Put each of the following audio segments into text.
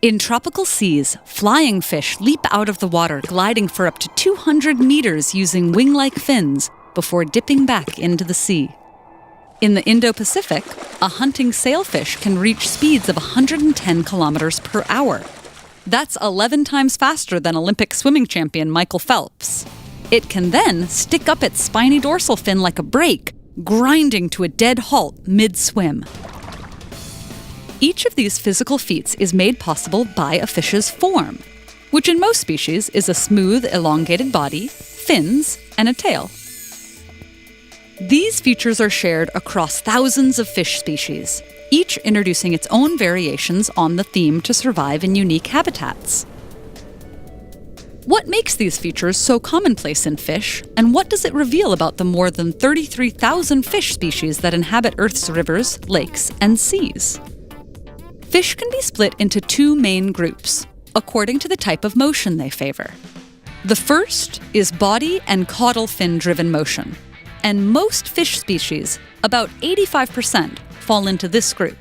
In tropical seas, flying fish leap out of the water, gliding for up to 200 meters using wing-like fins before dipping back into the sea. In the Indo-Pacific, a hunting sailfish can reach speeds of 110 kilometers per hour. That's 11 times faster than Olympic swimming champion Michael Phelps. It can then stick up its spiny dorsal fin like a brake, grinding to a dead halt mid-swim. Each of these physical feats is made possible by a fish's form, which in most species is a smooth, elongated body, fins, and a tail. These features are shared across thousands of fish species, each introducing its own variations on the theme to survive in unique habitats. What makes these features so commonplace in fish, and what does it reveal about the more than 33,000 fish species that inhabit Earth's rivers, lakes, and seas? Fish can be split into two main groups, according to the type of motion they favor. The first is body and caudal fin-driven motion, and most fish species, about 85%, fall into this group.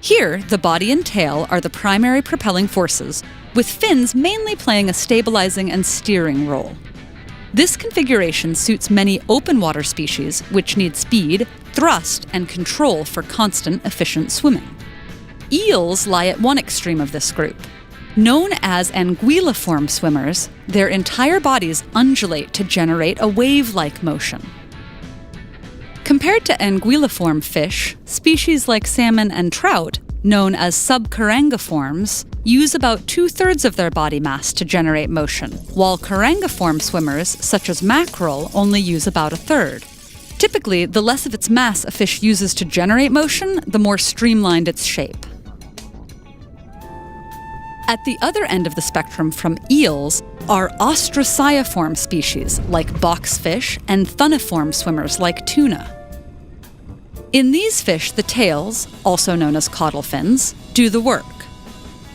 Here, the body and tail are the primary propelling forces, with fins mainly playing a stabilizing and steering role. This configuration suits many open water species, which need speed, thrust, and control for constant, efficient swimming. Eels lie at one extreme of this group. Known as anguilliform swimmers, their entire bodies undulate to generate a wave-like motion. Compared to anguilliform fish, species like salmon and trout, known as subcarangiforms, use about 2/3 of their body mass to generate motion, while carangiform swimmers, such as mackerel, only use about 1/3. Typically, the less of its mass a fish uses to generate motion, the more streamlined its shape. At the other end of the spectrum from eels are ostraciiform species like boxfish and thunniform swimmers like tuna. In these fish, the tails, also known as caudal fins, do the work.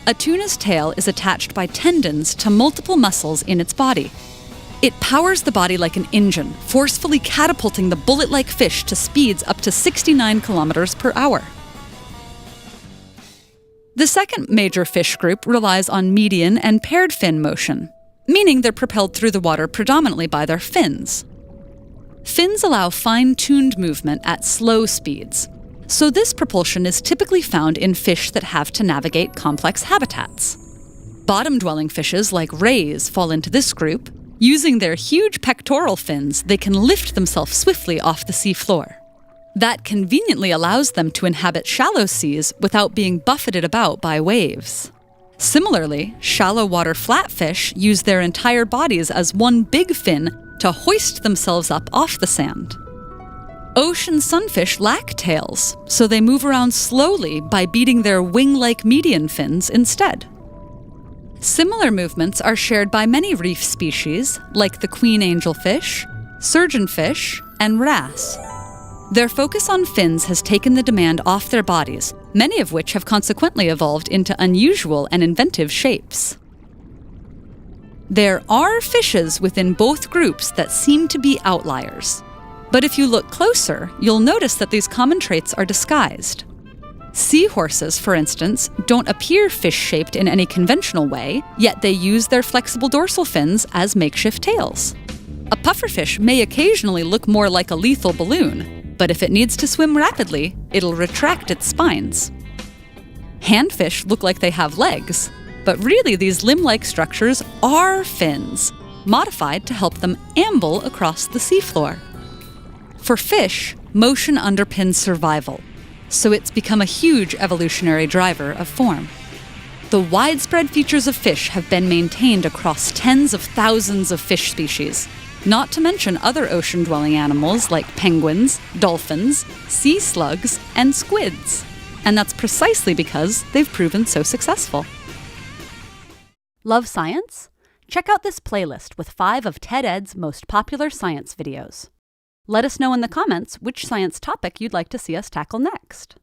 A tuna's tail is attached by tendons to multiple muscles in its body. It powers the body like an engine, forcefully catapulting the bullet-like fish to speeds up to 69 kilometers per hour. The second major fish group relies on median and paired fin motion, meaning they're propelled through the water predominantly by their fins. Fins allow fine-tuned movement at slow speeds, so this propulsion is typically found in fish that have to navigate complex habitats. Bottom-dwelling fishes like rays fall into this group. Using their huge pectoral fins, they can lift themselves swiftly off the seafloor. That conveniently allows them to inhabit shallow seas without being buffeted about by waves. Similarly, shallow water flatfish use their entire bodies as one big fin to hoist themselves up off the sand. Ocean sunfish lack tails, so they move around slowly by beating their wing-like median fins instead. Similar movements are shared by many reef species, like the queen angelfish, surgeonfish, and wrasse. Their focus on fins has taken the demand off their bodies, many of which have consequently evolved into unusual and inventive shapes. There are fishes within both groups that seem to be outliers. But if you look closer, you'll notice that these common traits are disguised. Seahorses, for instance, don't appear fish-shaped in any conventional way, yet they use their flexible dorsal fins as makeshift tails. A pufferfish may occasionally look more like a lethal balloon, but if it needs to swim rapidly, it'll retract its spines. Handfish look like they have legs, but really these limb-like structures are fins, modified to help them amble across the seafloor. For fish, motion underpins survival, so it's become a huge evolutionary driver of form. The widespread features of fish have been maintained across tens of thousands of fish species, not to mention other ocean-dwelling animals like penguins, dolphins, sea slugs, and squids. And that's precisely because they've proven so successful. Love science? Check out this playlist with 5 of TED Ed's most popular science videos. Let us know in the comments which science topic you'd like to see us tackle next.